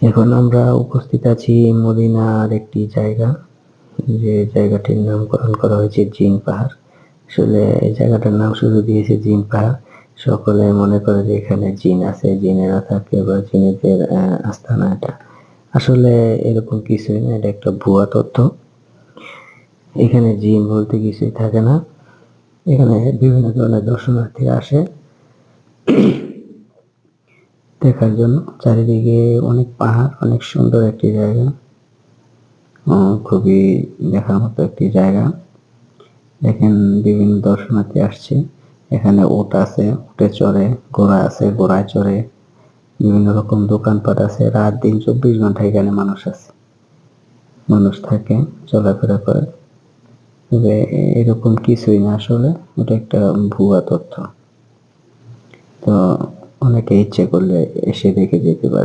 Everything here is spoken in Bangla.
এখন আমরা উপস্থিত আছি মদিনার একটি জায়গা, যে জায়গাটির নামকরণ করা হয়েছে জিন পাহাড়। আসলে এই জায়গাটার নাম শুধু দিয়েছে জিন পাহাড়। সকলে মনে করে যে এখানে জিন আছে, জিনেরা থাকে বা জিনেদের আস্তানা এটা। আসলে এরকম কিছুই না, এটা একটা ভুয়া তথ্য। এখানে জিন বলতে কিছুই থাকে না। এখানে বিভিন্ন ধরনের দর্শনার্থী আসে দেখার জন্য। চারিদিকে অনেক পাহাড়, অনেক সুন্দর একটি জায়গা, খুবই দেখার মতো একটি জায়গা। দেখেন বিভিন্ন দর্শনার্থী আসছে। এখানে উট আছে, উটে চড়ে, ঘোড়া আছে, ঘোড়ায় চড়ে, বিভিন্ন রকম দোকানপাট আছে। রাত দিন 24 ঘন্টা এখানে মানুষ আছে, মানুষ থাকে, চলাফেরা করে। তবে এরকম কিছুই না, আসলে ওটা একটা ভুয়া তথ্য। তো অনেকে ইচ্ছে করলে এসে দেখে যেতে পারে।